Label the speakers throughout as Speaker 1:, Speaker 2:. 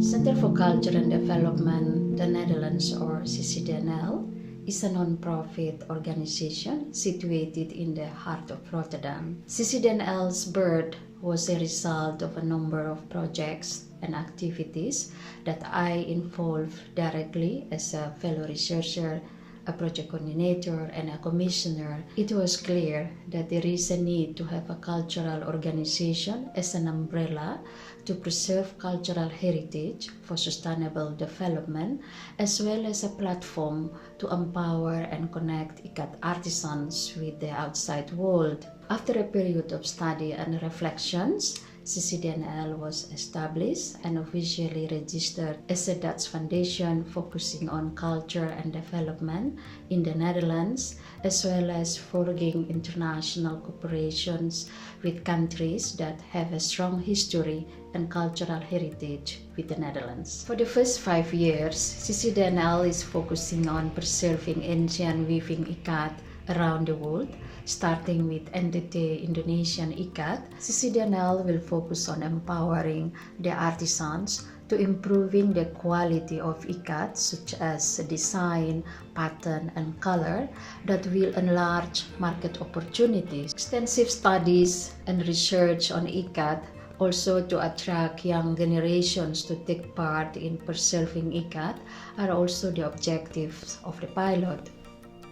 Speaker 1: Center for Culture and Development, the Netherlands, or CCD-NL, is a non-profit organization situated in the heart of Rotterdam. CCD-NL's birth was a result of a number of projects and activities that I involved directly as a fellow researcher, a project coordinator, and a commissioner. It was clear that there is a need to have a cultural organization as an umbrella to preserve cultural heritage for sustainable development, as well as a platform to empower and connect Ikat artisans with the outside world. After a period of study and reflections, CCD-NL was established and officially registered as a Dutch foundation focusing on culture and development in the Netherlands, as well as forging international cooperations with countries that have a strong history and cultural heritage with the Netherlands. For the first 5 years, CCD-NL is focusing on preserving ancient weaving ikat around the world. Starting with NTT Indonesian Ikat, CCD-NL will focus on empowering the artisans to improving the quality of ikat, such as design, pattern, and color, that will enlarge market opportunities. Extensive studies and research on ikat also to attract young generations to take part in preserving ikat are also the objectives of the pilot.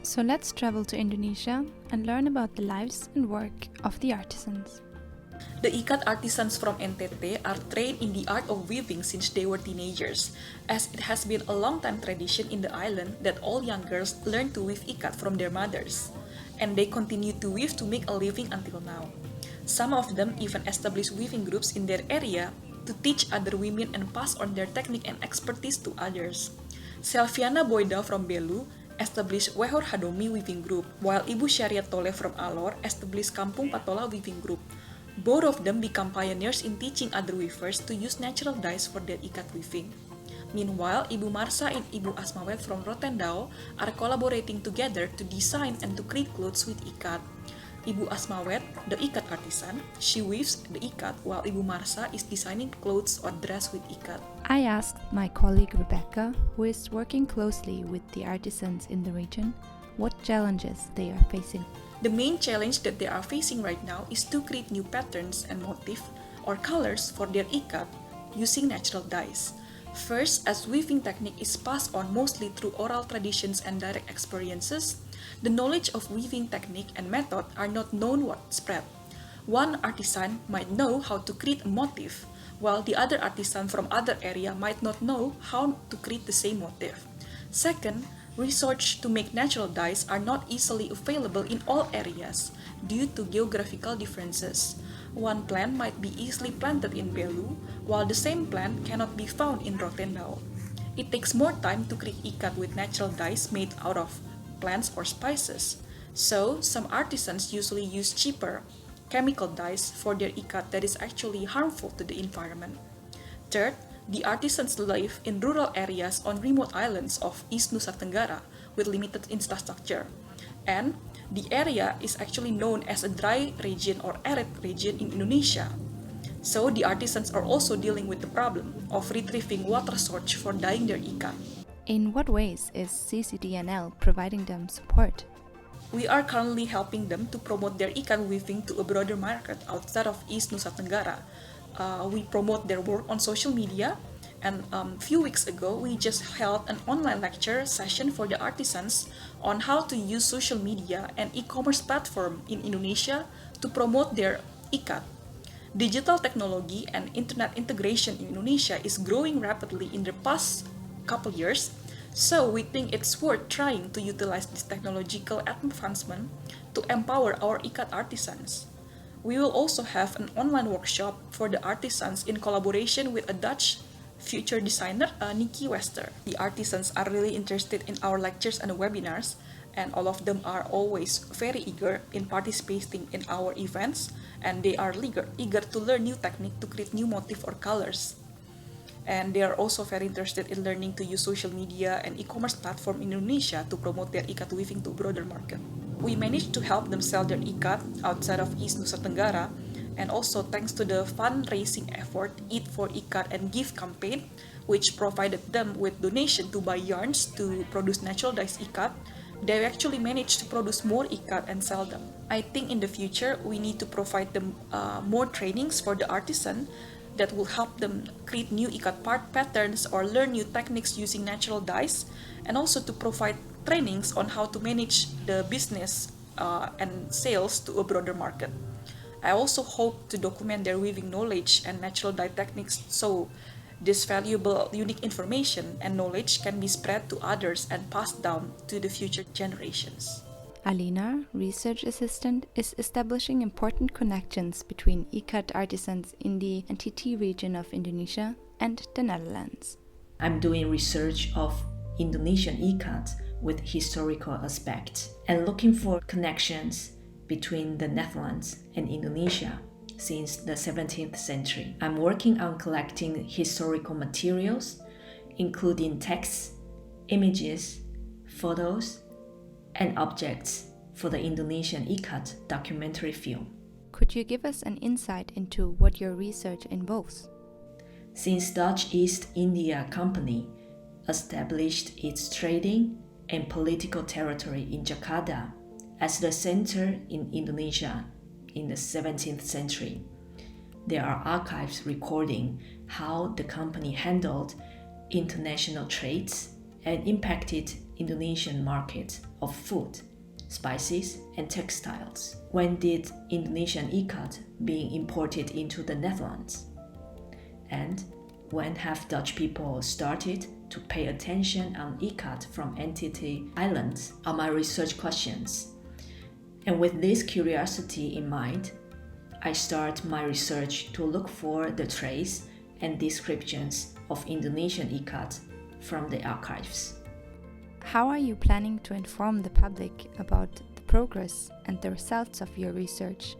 Speaker 2: So let's travel to Indonesia and learn about the lives and work of the artisans.
Speaker 3: The Ikat artisans from NTT are trained in the art of weaving since they were teenagers, as it has been a long-time tradition in the island that all young girls learn to weave ikat from their mothers, and they continue to weave to make a living until now. Some of them even establish weaving groups in their area to teach other women and pass on their technique and expertise to others. Selviana Boyda from Belu established Wehor Hadomi Weaving Group, while Ibu Syariat Tole from Alor established Kampung Patola Weaving Group. Both of them become pioneers in teaching other weavers to use natural dyes for their ikat weaving. Meanwhile, Ibu Marsa and Ibu Asmawet from Rotendao are collaborating together to design and to create clothes with ikat. Ibu Asmawet, the ikat artisan, she weaves the ikat, while Ibu Marsa is designing clothes or dress with ikat.
Speaker 2: I asked my colleague Rebecca, who is working closely with the artisans in the region, what challenges they are facing.
Speaker 3: The main challenge that they are facing right now is to create new patterns and motifs or colors for their ikat using natural dyes. First, as weaving technique is passed on mostly through oral traditions and direct experiences, the knowledge of weaving technique and method are not known widespread. One artisan might know how to create a motif, while the other artisan from other area might not know how to create the same motif. Second, research to make natural dyes are not easily available in all areas due to geographical differences. One plant might be easily planted in Belu, while the same plant cannot be found in Rotendao. It takes more time to create ikat with natural dyes made out of plants or spices. So, some artisans usually use cheaper chemical dyes for their ikat that is actually harmful to the environment. Third, the artisans live in rural areas on remote islands of East Nusa Tenggara with limited infrastructure. And the area is actually known as a dry region or arid region in Indonesia. So the artisans are also dealing with the problem of retrieving water source for dyeing their ikat.
Speaker 2: In what ways is CCD-NL providing them support?
Speaker 3: We are currently helping them to promote their ikat weaving to a broader market outside of East Nusa Tenggara. We promote their work on social media, and a few weeks ago we just held an online lecture session for the artisans on how to use social media and e-commerce platform in Indonesia to promote their ikat. Digital technology and internet integration in Indonesia is growing rapidly in the past couple years, so we think it's worth trying to utilize this technological advancement to empower our ikat artisans. We will also have an online workshop for the artisans in collaboration with a Dutch future designer, Nikki Wester. The artisans are really interested in our lectures and webinars, and all of them are always very eager in participating in our events, and they are eager to learn new technique to create new motif or colors. And they are also very interested in learning to use social media and e-commerce platform in Indonesia to promote their ikat weaving to a broader market. We managed to help them sell their ikat outside of East Nusa And also thanks to the fundraising effort Eat for Ikat and Give campaign, which provided them with donation to buy yarns to produce natural dyes ikat, they actually managed to produce more ikat and sell them. I think in the future we need to provide them more trainings for the artisan that will help them create new ikat patterns or learn new techniques using natural dyes, and also to provide trainings on how to manage the business and sales to a broader market. I also hope to document their weaving knowledge and natural dye techniques so this valuable, unique information and knowledge can be spread to others and passed down to the future generations.
Speaker 2: Alina, research assistant, is establishing important connections between Ikat artisans in the NTT region of Indonesia and the Netherlands.
Speaker 4: I'm doing research of Indonesian Ikat with historical aspects and looking for connections between the Netherlands and Indonesia since the 17th century. I'm working on collecting historical materials, including texts, images, photos, and objects for the Indonesian Ikat documentary film.
Speaker 2: Could you give us an insight into what your research involves?
Speaker 4: Since Dutch East India Company established its trading and political territory in Jakarta as the center in Indonesia in the 17th century, there are archives recording how the company handled international trades and impacted Indonesian market of food, spices, and textiles. When did Indonesian Ikat being imported into the Netherlands? And when have Dutch people started to pay attention on Ikat from NTT Islands are my research questions. And with this curiosity in mind, I start my research to look for the trace and descriptions of Indonesian Ikat from the archives.
Speaker 2: How are you planning to inform the public about the progress and the results of your research?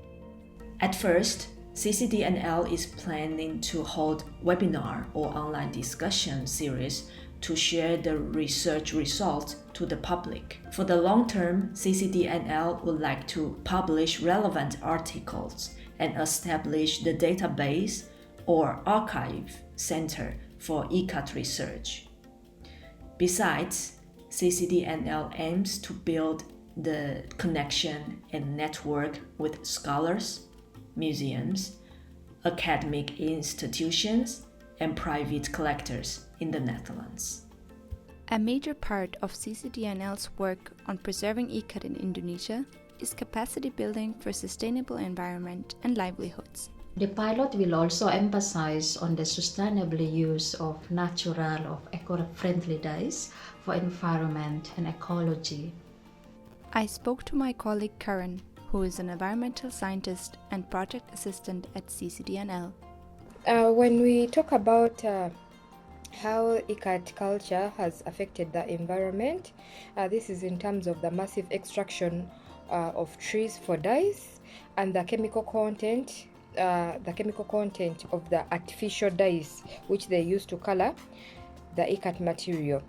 Speaker 4: At first, CCD-NL is planning to hold webinar or online discussion series to share the research results to the public. For the long term, CCD-NL would like to publish relevant articles and establish the database or archive center for Ikat research. Besides, CCD-NL aims to build the connection and network with scholars, museums, academic institutions, and private collectors in the Netherlands.
Speaker 2: A major part of CCD-NL's work on preserving Ikat in Indonesia is capacity building for sustainable environment and livelihoods.
Speaker 1: The pilot will also emphasize on the sustainable use of natural or eco-friendly dyes for environment and ecology.
Speaker 2: I spoke to my colleague Karen, who is an environmental scientist and project assistant at CCD-NL.
Speaker 5: When we talk about how Ikat culture has affected the environment, this is in terms of the massive extraction of trees for dyes and the chemical content of the artificial dyes which they use to color the Ikat material.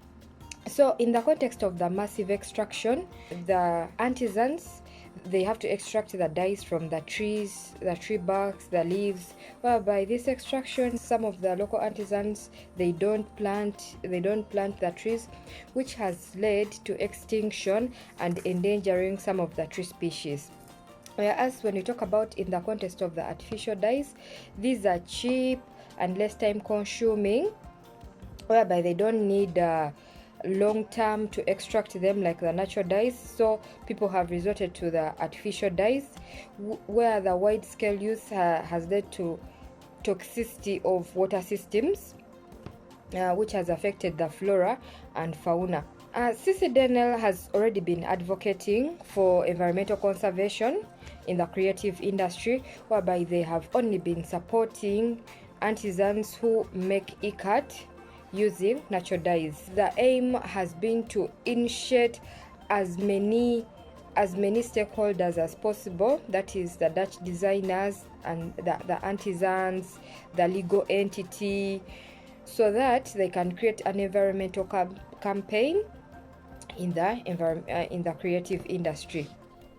Speaker 5: So in the context of the massive extraction, the artisans, they have to extract the dyes from the trees, the tree barks, the leaves. By this extraction, some of the local artisans, they don't plant the trees, which has led to extinction and endangering some of the tree species. Whereas when we talk about in the context of the artificial dyes, these are cheap and less time consuming, whereby they don't need long term to extract them like the natural dyes, so people have resorted to the artificial dyes, where the wide scale use has led to toxicity of water systems, which has affected the flora and fauna. CCD-NL has already been advocating for environmental conservation in the creative industry, whereby they have only been supporting artisans who make Ikat using natural dyes. The aim has been to initiate as many stakeholders as possible, that is the Dutch designers and the artisans, the legal entity, so that they can create an environmental campaign in the creative industry.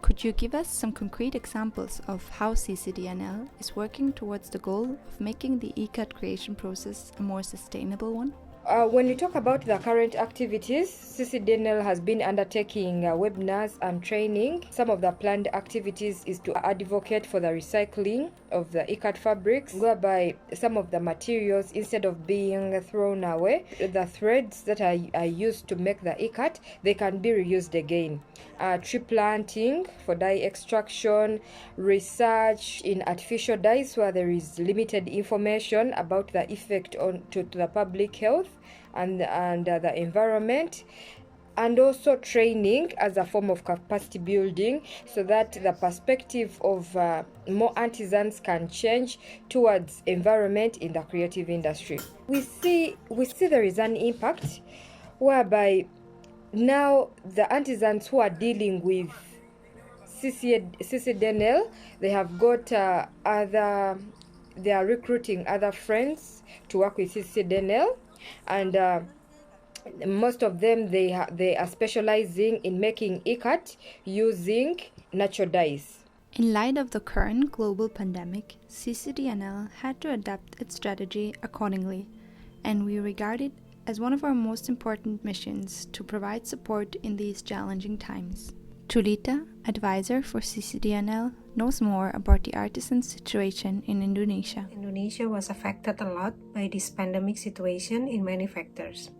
Speaker 2: Could you give us some concrete examples of how CCD-NL is working towards the goal of making the Ikat creation process a more sustainable one?
Speaker 5: When we talk about the current activities, CCD-NL has been undertaking webinars and training. Some of the planned activities is to advocate for the recycling of the ikat fabrics, whereby some of the materials, instead of being thrown away, the threads that are used to make the ikat, they can be reused again. Tree planting for dye extraction, research in artificial dyes where there is limited information about the effect to the public health and the environment, and also training as a form of capacity building so that the perspective of more artisans can change towards environment in the creative industry. We see there is an impact whereby now the artisans who are dealing with CCD-NL, they have got they are recruiting other friends to work with CCD-NL, and most of them they are specializing in making ikat using natural dyes.
Speaker 2: In light of the current global pandemic, CCD-NL had to adapt its strategy accordingly, and we regard it as one of our most important missions to provide support in these challenging times. Tulita, advisor for CCD-NL, knows more about the artisan situation in Indonesia.
Speaker 6: Indonesia was affected a lot by this pandemic situation in many factors.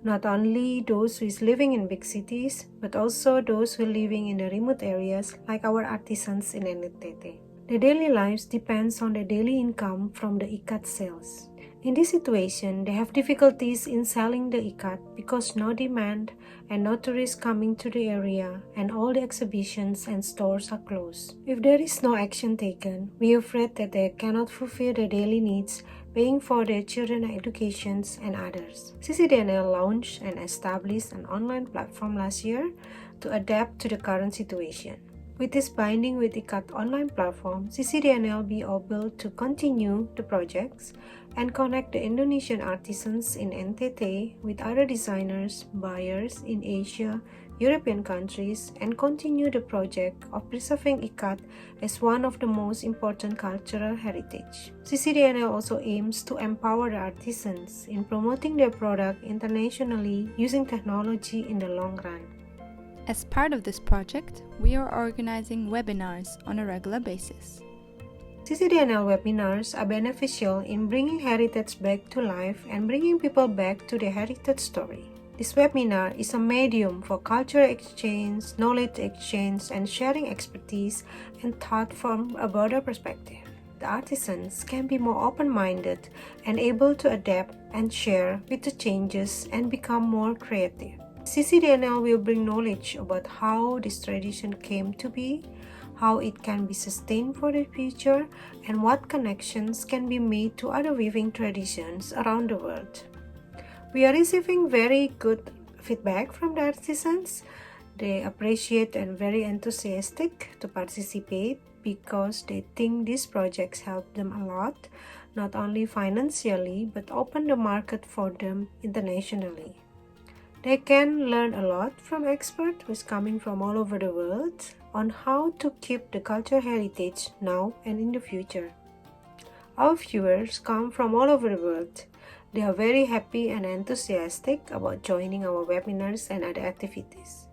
Speaker 6: Not only those who is living in big cities, but also those who are living in the remote areas like our artisans in NTT. Their daily lives depends on the daily income from the ikat sales. In this situation, they have difficulties in selling the ikat because no demand and no tourists coming to the area, and all the exhibitions and stores are closed. If there is no action taken, we are afraid that they cannot fulfill their daily needs, paying for their children's educations and others. CCD-NL launched and established an online platform last year to adapt to the current situation. With this binding with Ikat online platform, CCD-NL will be able to continue the projects and connect the Indonesian artisans in NTT with other designers, buyers in Asia, European countries, and continue the project of preserving Ikat as one of the most important cultural heritage. CCD-NL also aims to empower the artisans in promoting their product internationally using technology in the long run.
Speaker 2: As part of this project, we are organizing webinars on a regular basis.
Speaker 6: CCD-NL webinars are beneficial in bringing heritage back to life and bringing people back to their heritage story. This webinar is a medium for cultural exchange, knowledge exchange, and sharing expertise and thought from a broader perspective. The artisans can be more open-minded and able to adapt and share with the changes and become more creative. CCD-NL will bring knowledge about how this tradition came to be, how it can be sustained for the future, and what connections can be made to other weaving traditions around the world. We are receiving very good feedback from the artisans. They appreciate and very enthusiastic to participate because they think these projects help them a lot, not only financially but open the market for them internationally. They can learn a lot from experts who is coming from all over the world on how to keep the cultural heritage now and in the future. Our viewers come from all over the world. They are very happy and enthusiastic about joining our webinars and other activities.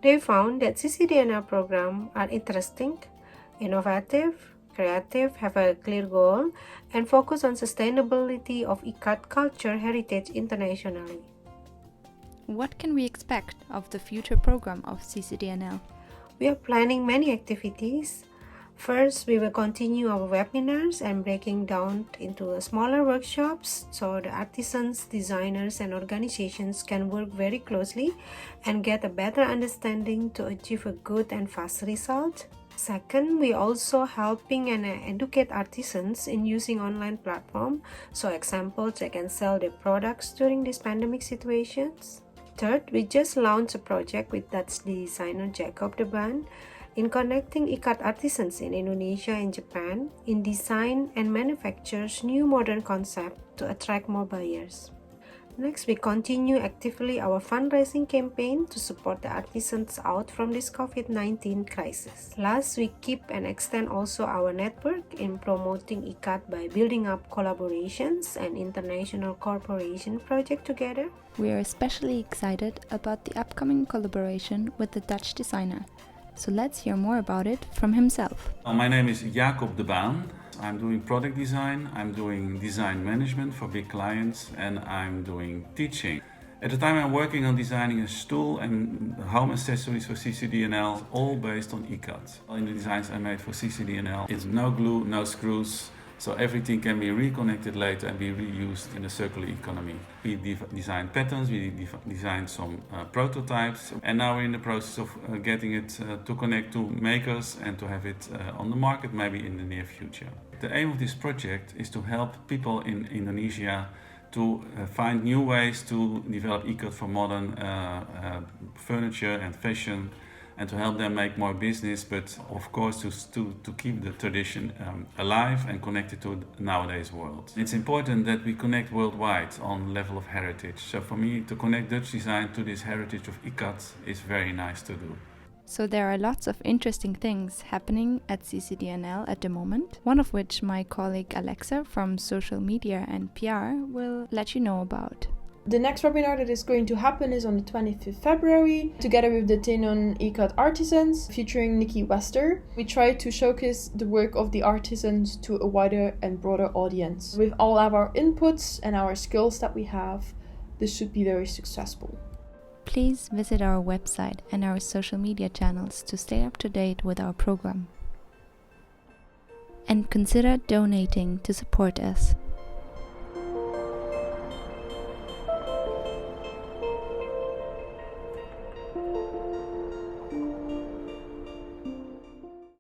Speaker 6: They found that CCD-NL programs are interesting, innovative, creative, have a clear goal, and focus on sustainability of Ikat culture heritage internationally.
Speaker 2: What can we expect of the future program of CCD-NL?
Speaker 6: We are planning many activities. First, we will continue our webinars and breaking down into smaller workshops so the artisans, designers, and organizations can work very closely and get a better understanding to achieve a good and fast result. Second, we also helping and educate artisans in using online platform. So examples, they can sell their products during these pandemic situations. Third, we just launched a project with Dutch designer Jacob de Ban in connecting Ikat artisans in Indonesia and Japan in design and manufactures new modern concepts to attract more buyers. Next, we continue actively our fundraising campaign to support the artisans out from this COVID-19 crisis. Last, we keep and extend also our network in promoting Ikat by building up collaborations and international cooperation project together.
Speaker 2: We are especially excited about the upcoming collaboration with the Dutch designer. So let's hear more about it from himself.
Speaker 7: My name is Jacob de Baan. I'm doing product design, I'm doing design management for big clients, and I'm doing teaching. At the time I'm working on designing a stool and home accessories for CCD-NL, all based on Ikat. In the designs I made for CCD-NL, it's no glue, no screws, so everything can be reconnected later and be reused in the circular economy. We designed patterns, we designed some prototypes, and now we're in the process of getting it to connect to makers and to have it on the market maybe in the near future. The aim of this project is to help people in Indonesia to find new ways to develop Ikat for modern furniture and fashion, and to help them make more business, but of course to keep the tradition alive and connected to nowadays world. It's important that we connect worldwide on level of heritage. So for me, to connect Dutch design to this heritage of Ikat is very nice to do.
Speaker 2: So there are lots of interesting things happening at CCD-NL at the moment, one of which my colleague Alexa from social media and PR will let you know about.
Speaker 8: The next webinar that is going to happen is on the 25th February, together with the Tenun Ikat artisans, featuring Nikki Wester. We try to showcase the work of the artisans to a wider and broader audience. With all of our inputs and our skills that we have, this should be very successful.
Speaker 2: Please visit our website and our social media channels to stay up to date with our program. And consider donating to support us.